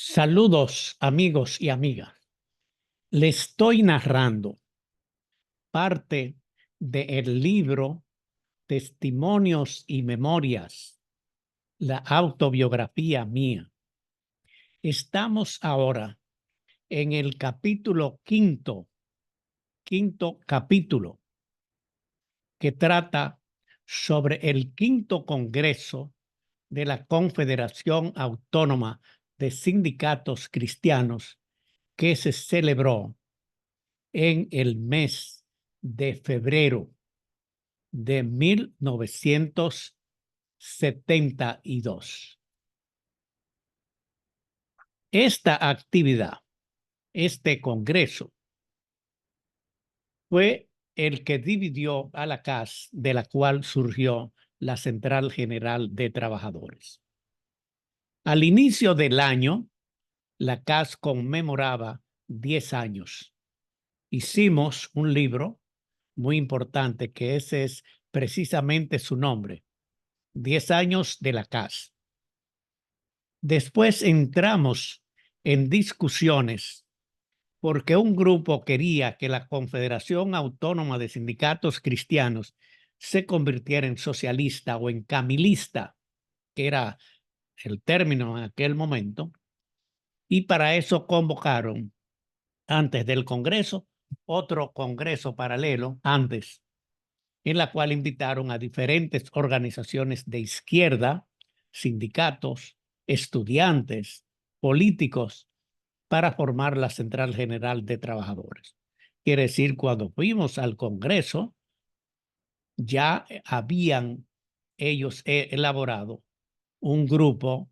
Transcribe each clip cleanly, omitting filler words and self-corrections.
Saludos amigos y amigas. Le estoy narrando parte del libro Testimonios y Memorias, la autobiografía mía. Estamos ahora en el capítulo quinto capítulo, que trata sobre el quinto congreso de la Confederación Autónoma de Sindicatos Cristianos que se celebró en el mes de febrero de 1972. Esta actividad, este congreso, fue el que dividió a la CAS, de la cual surgió la Central General de Trabajadores. Al inicio del año, la CAS conmemoraba 10 años. Hicimos un libro muy importante, que ese es precisamente su nombre, 10 años de la CAS. Después entramos en discusiones porque un grupo quería que la Confederación Autónoma de Sindicatos Cristianos se convirtiera en socialista o en camilista, que era el término en aquel momento, y para eso convocaron antes del Congreso otro Congreso paralelo antes, en la cual invitaron a diferentes organizaciones de izquierda, sindicatos, estudiantes, políticos, para formar la Central General de Trabajadores. Quiere decir, cuando fuimos al Congreso, ya habían ellos elaborado un grupo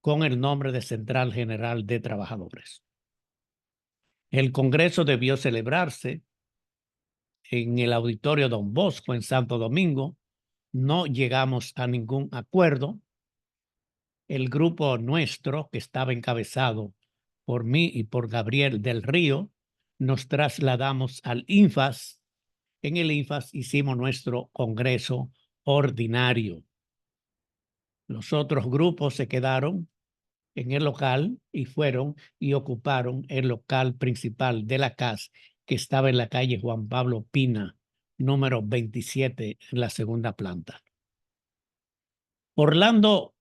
con el nombre de Central General de Trabajadores. El Congreso debió celebrarse en el Auditorio Don Bosco en Santo Domingo. No llegamos a ningún acuerdo. El grupo nuestro, que estaba encabezado por mí y por Gabriel del Río, nos trasladamos al INFAS. En el INFAS hicimos nuestro congreso ordinario. Los otros grupos se quedaron en el local y fueron y ocuparon el local principal de la CAS, que estaba en la calle Juan Pablo Pina, número 27, en la segunda planta. Orlando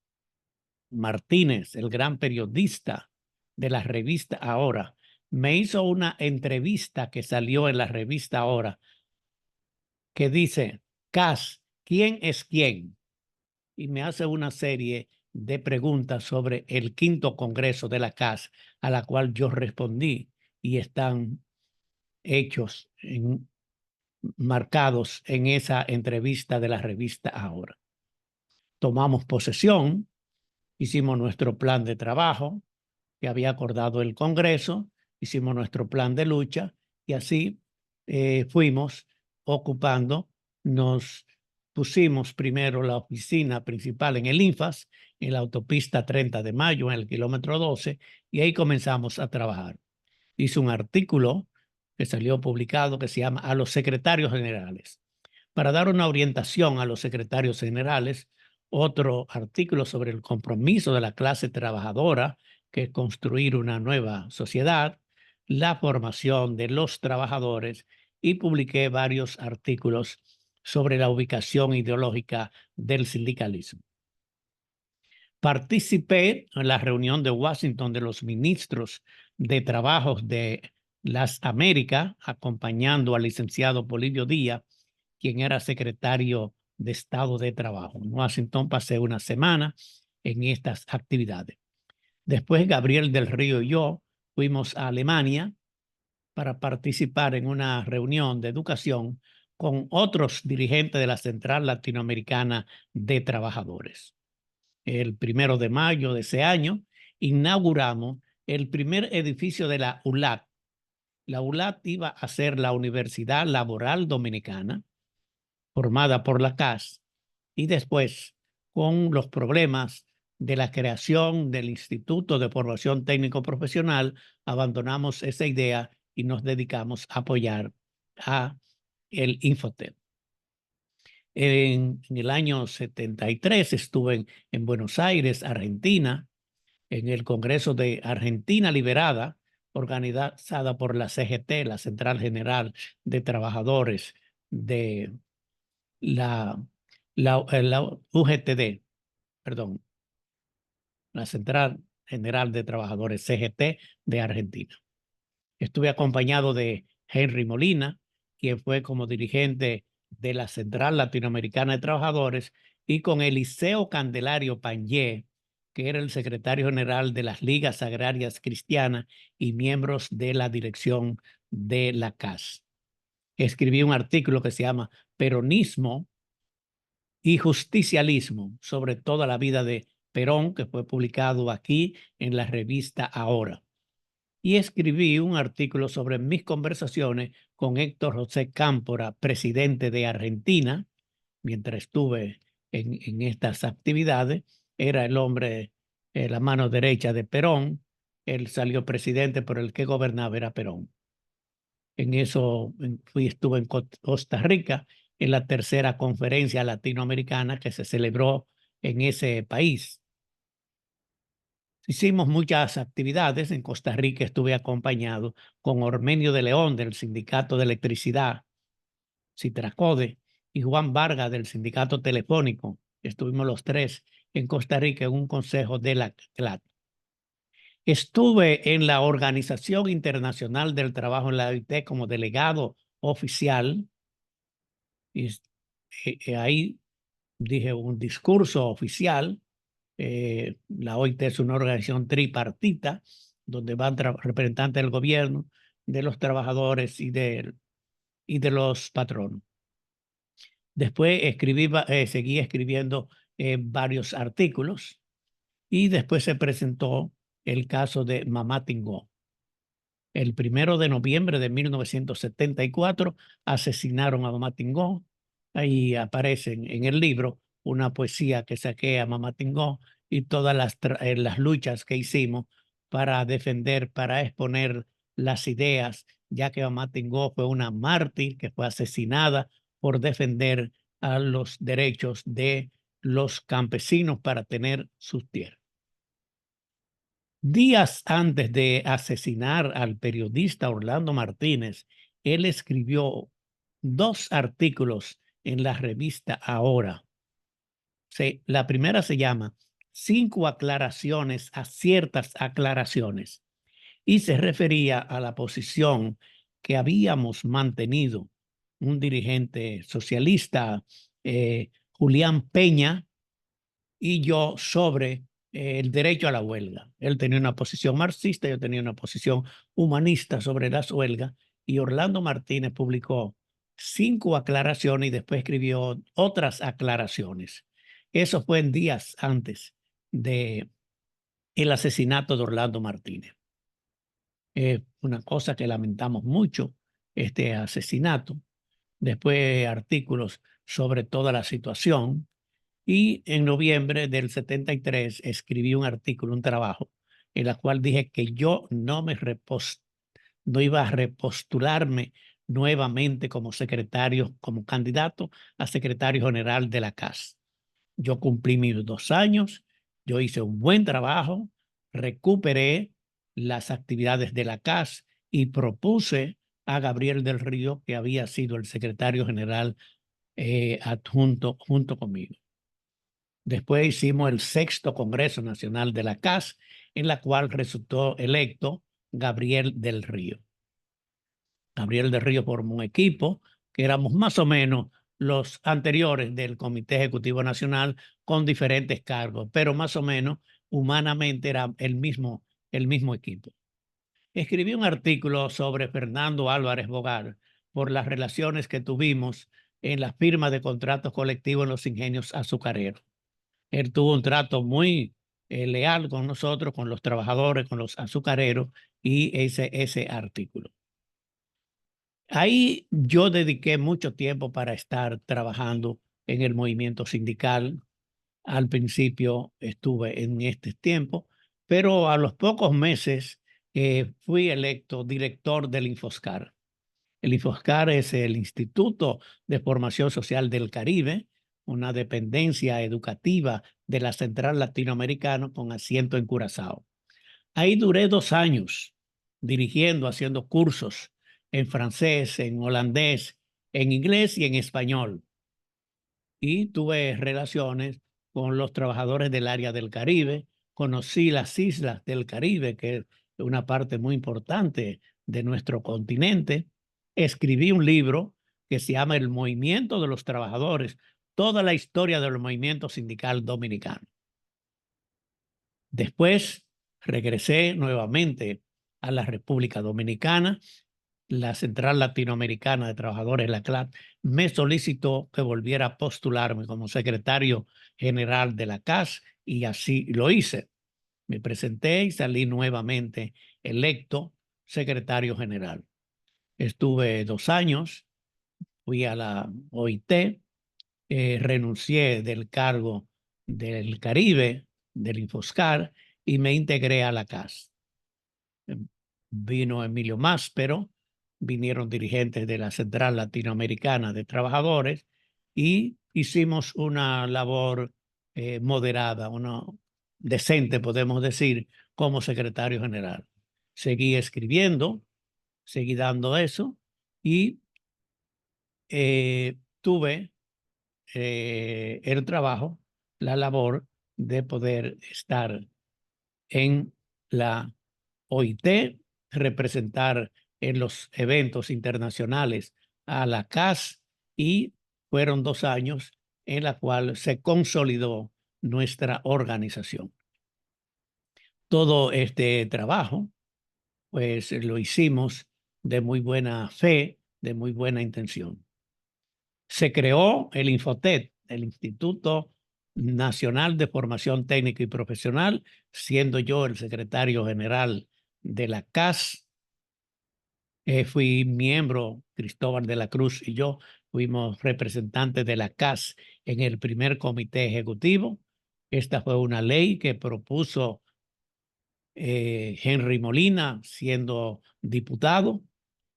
Martínez, el gran periodista de la revista Ahora, me hizo una entrevista que salió en la revista Ahora, que dice: CAS, ¿quién es quién? Y me hace una serie de preguntas sobre el quinto congreso de la CAS, a la cual yo respondí, y están hechos, marcados en esa entrevista de la revista Ahora. Tomamos posesión, hicimos nuestro plan de trabajo que había acordado el Congreso, hicimos nuestro plan de lucha y así fuimos ocupando. Nos pusimos primero la oficina principal en el INFAS, en la autopista 30 de Mayo, en el kilómetro 12, y ahí comenzamos a trabajar. Hice un artículo que salió publicado que se llama A los secretarios generales, para dar una orientación a los secretarios generales. Otro artículo sobre el compromiso de la clase trabajadora, que es construir una nueva sociedad, la formación de los trabajadores, y publiqué varios artículos sobre la ubicación ideológica del sindicalismo. Participé en la reunión de Washington de los ministros de Trabajos de las Américas, acompañando al licenciado Polibio Díaz, quien era secretario de Estado de Trabajo. En Washington pasé una semana en estas actividades. Después Gabriel del Río y yo fuimos a Alemania para participar en una reunión de educación con otros dirigentes de la Central Latinoamericana de Trabajadores. El 1 de mayo de ese año inauguramos el primer edificio de la ULAT. La ULAT iba a ser la Universidad Laboral Dominicana, formada por la CAS, y después, con los problemas de la creación del Instituto de Formación Técnico Profesional, abandonamos esa idea y nos dedicamos a apoyar a el Infotep. En el año 73 estuve en Buenos Aires, Argentina, en el Congreso de Argentina Liberada, organizada por la CGT, la Central General de Trabajadores de la UGTD, perdón, la Central General de Trabajadores, CGT, de Argentina. Estuve acompañado de Henry Molina, quien fue como dirigente de la Central Latinoamericana de Trabajadores, y con Eliseo Candelario Panyé, que era el secretario general de las Ligas Agrarias Cristianas y miembros de la dirección de la CAS. Escribí un artículo que se llama Peronismo y Justicialismo sobre toda la vida de Perón, que fue publicado aquí en la revista Ahora. Y escribí un artículo sobre mis conversaciones con Héctor José Cámpora, presidente de Argentina, mientras estuve en estas actividades. Era el hombre, la mano derecha de Perón. Él salió presidente, pero el que gobernaba era Perón. En eso estuve en Costa Rica, en la tercera conferencia latinoamericana que se celebró en ese país. Hicimos muchas actividades. En Costa Rica estuve acompañado con Ormenio de León del Sindicato de Electricidad, Citracode, y Juan Vargas del Sindicato Telefónico. Estuvimos los tres en Costa Rica en un consejo de la CLAT. Estuve en la Organización Internacional del Trabajo en la OIT como delegado oficial. Y ahí dije un discurso oficial. La OIT es una organización tripartita donde van representantes del gobierno, de los trabajadores y de los patronos. Después seguí escribiendo varios artículos, y después se presentó el caso de Mamá Tingó. El 1 de noviembre de 1974 asesinaron a Mamá Tingó. Ahí aparecen en el libro una poesía que saqué a Mamá Tingó y todas las luchas que hicimos para defender, para exponer las ideas, ya que Mamá Tingó fue una mártir que fue asesinada por defender a los derechos de los campesinos para tener sus tierras. Días antes de asesinar al periodista Orlando Martínez, él escribió 2 artículos en la revista Ahora. La primera se llama 5 aclaraciones a ciertas aclaraciones, y se refería a la posición que habíamos mantenido un dirigente socialista, Julián Peña, y yo sobre el derecho a la huelga. Él tenía una posición marxista, yo tenía una posición humanista sobre las huelgas, y Orlando Martínez publicó 5 aclaraciones y después escribió otras aclaraciones. Eso fue en días antes de el asesinato de Orlando Martínez. Una cosa que lamentamos mucho, este asesinato. Después artículos sobre toda la situación. Y en noviembre del 73 escribí un artículo, un trabajo, en el cual dije que yo no iba a repostularme nuevamente como secretario, como candidato a secretario general de la CAS. Yo cumplí mis 2 años, yo hice un buen trabajo, recuperé las actividades de la CAS y propuse a Gabriel del Río, que había sido el secretario general adjunto junto conmigo. Después hicimos el 6º Congreso Nacional de la CAS, en la cual resultó electo Gabriel del Río. Gabriel del Río formó un equipo que éramos más o menos los anteriores del Comité Ejecutivo Nacional con diferentes cargos, pero más o menos humanamente era el mismo equipo. Escribí un artículo sobre Fernando Álvarez Bogar por las relaciones que tuvimos en la firma de contratos colectivos en los ingenios azucareros. Él tuvo un trato muy leal con nosotros, con los trabajadores, con los azucareros, y ese artículo. Ahí yo dediqué mucho tiempo para estar trabajando en el movimiento sindical. Al principio estuve en este tiempo, pero a los pocos meses fui electo director del Infoscar. El Infoscar es el Instituto de Formación Social del Caribe, una dependencia educativa de la Central Latinoamericana con asiento en Curazao. Ahí duré 2 años dirigiendo, haciendo cursos en francés, en holandés, en inglés y en español. Y tuve relaciones con los trabajadores del área del Caribe. Conocí las islas del Caribe, que es una parte muy importante de nuestro continente. Escribí un libro que se llama El Movimiento de los Trabajadores, toda la historia del movimiento sindical dominicano. Después regresé nuevamente a la República Dominicana. La Central Latinoamericana de Trabajadores, la CLAT, me solicitó que volviera a postularme como secretario general de la CAS y así lo hice. Me presenté y salí nuevamente electo secretario general. Estuve 2 años, fui a la OIT, renuncié del cargo del Caribe, del Infoscar, y me integré a la CAS. Vino Emilio Máspero, vinieron dirigentes de la Central Latinoamericana de Trabajadores y hicimos una labor moderada, una decente, podemos decir, como secretario general. Seguí escribiendo, seguí dando eso y tuve el trabajo, la labor de poder estar en la OIT, representar en los eventos internacionales a la CAS y fueron 2 años en la cual se consolidó nuestra organización. Todo este trabajo, pues lo hicimos de muy buena fe, de muy buena intención. Se creó el Infotet, el Instituto Nacional de Formación Técnica y Profesional, siendo yo el secretario general de la CAS. Fui miembro, Cristóbal de la Cruz y yo fuimos representantes de la CAS en el primer comité ejecutivo. Esta fue una ley que propuso Henry Molina siendo diputado.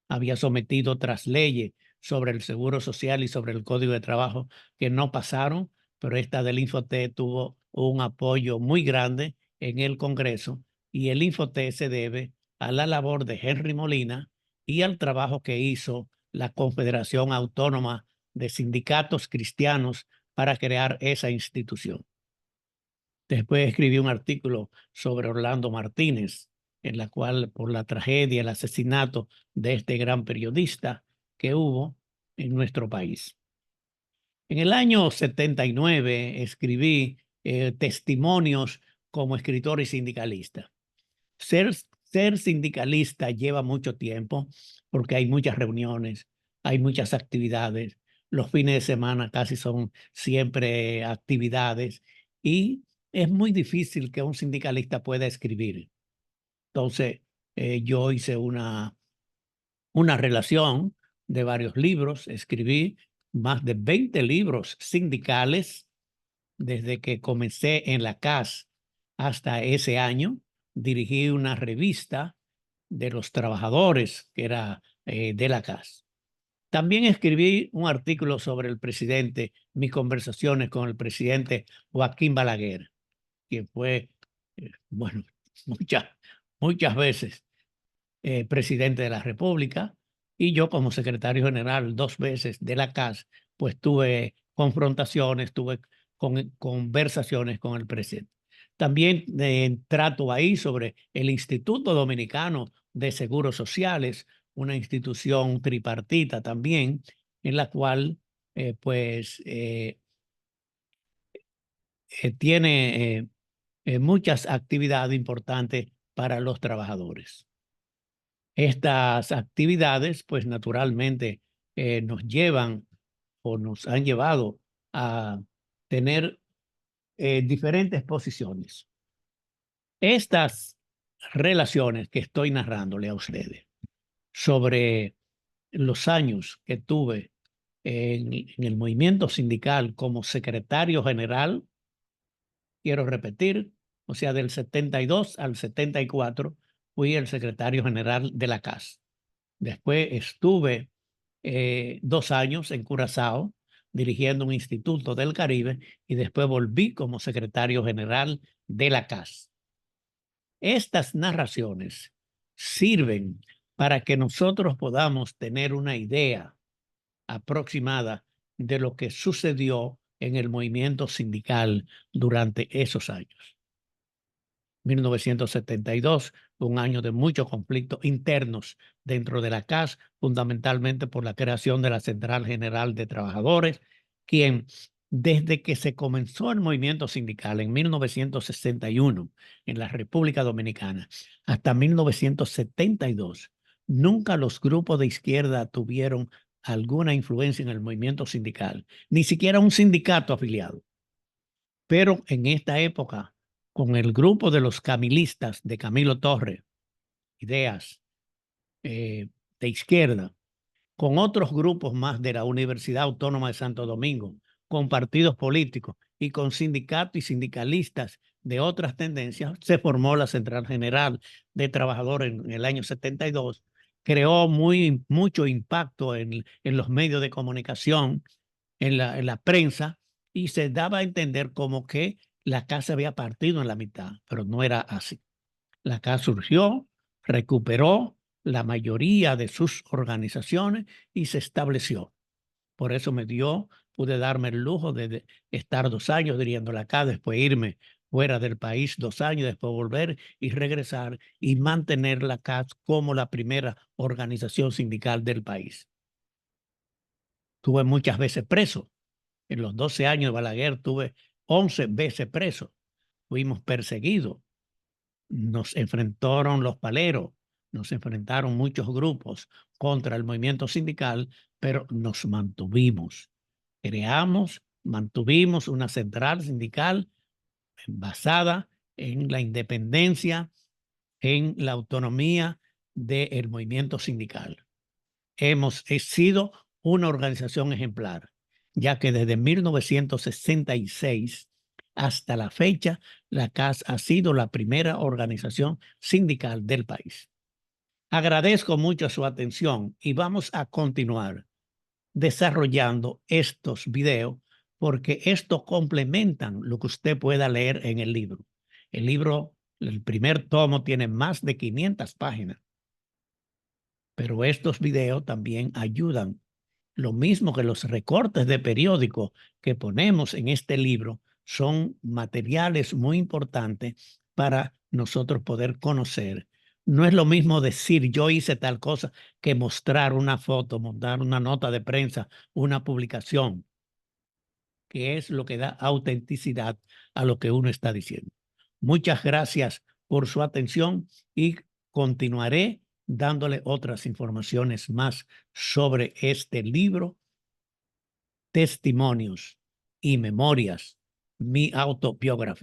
Había sometido otras leyes sobre el Seguro Social y sobre el Código de Trabajo que no pasaron, pero esta del Infoté tuvo un apoyo muy grande en el Congreso y el Infoté se debe a la labor de Henry Molina y al trabajo que hizo la Confederación Autónoma de Sindicatos Cristianos para crear esa institución. Después escribí un artículo sobre Orlando Martínez, en la cual por la tragedia, el asesinato de este gran periodista que hubo en nuestro país. En el año 79 escribí testimonios como escritor y sindicalista. Ser sindicalista lleva mucho tiempo porque hay muchas reuniones, hay muchas actividades. Los fines de semana casi son siempre actividades y es muy difícil que un sindicalista pueda escribir. Entonces, yo hice una relación de varios libros, escribí más de 20 libros sindicales desde que comencé en la CAS hasta ese año. Dirigí una revista de los trabajadores que era de la CAS. También escribí un artículo sobre el presidente, mis conversaciones con el presidente Joaquín Balaguer, que fue, bueno, muchas, muchas veces presidente de la República, y yo como secretario general 2 veces de la CAS, pues tuve confrontaciones, tuve conversaciones con el presidente. También trato ahí sobre el Instituto Dominicano de Seguros Sociales, una institución tripartita también, en la cual tiene muchas actividades importantes para los trabajadores. Estas actividades, pues naturalmente nos llevan o nos han llevado a tener diferentes posiciones. Estas relaciones que estoy narrándole a ustedes sobre los años que tuve en el movimiento sindical como secretario general, quiero repetir, o sea, del 72 al 74 fui el secretario general de la CAS. Después estuve 2 años en Curazao, dirigiendo un instituto del Caribe y después volví como secretario general de la CAS. Estas narraciones sirven para que nosotros podamos tener una idea aproximada de lo que sucedió en el movimiento sindical durante esos años. 1972 fue un año de muchos conflictos internos dentro de la CAS, fundamentalmente por la creación de la Central General de Trabajadores, quien desde que se comenzó el movimiento sindical en 1961 en la República Dominicana hasta 1972, nunca los grupos de izquierda tuvieron alguna influencia en el movimiento sindical, ni siquiera un sindicato afiliado. Pero en esta época, con el grupo de los camilistas de Camilo Torre, ideas de izquierda, con otros grupos más de la Universidad Autónoma de Santo Domingo, con partidos políticos y con sindicatos y sindicalistas de otras tendencias, se formó la Central General de Trabajadores en el año 72, creó mucho impacto en los medios de comunicación, en la prensa, y se daba a entender como que la CAS se había partido en la mitad, pero no era así. La CAS surgió, recuperó la mayoría de sus organizaciones y se estableció. Por eso pude darme el lujo de estar 2 años dirigiendo la CAS, después irme fuera del país 2 años, después volver y regresar y mantener la CAS como la primera organización sindical del país. Tuve muchas veces preso. En los 12 años de Balaguer tuve 11 veces preso. Fuimos perseguidos. Nos enfrentaron los paleros, nos enfrentaron muchos grupos contra el movimiento sindical, pero nos mantuvimos. Mantuvimos una central sindical basada en la independencia, en la autonomía del movimiento sindical. Hemos sido una organización ejemplar, ya que desde 1966 hasta la fecha, la CAS ha sido la primera organización sindical del país. Agradezco mucho su atención y vamos a continuar desarrollando estos videos porque estos complementan lo que usted pueda leer en el libro. El libro, el primer tomo, tiene más de 500 páginas, pero estos videos también ayudan. Lo mismo que los recortes de periódico que ponemos en este libro son materiales muy importantes para nosotros poder conocer. No es lo mismo decir yo hice tal cosa que mostrar una foto, mostrar una nota de prensa, una publicación, que es lo que da autenticidad a lo que uno está diciendo. Muchas gracias por su atención y continuaré dándole otras informaciones más sobre este libro, Testimonios y Memorias, mi autobiografía.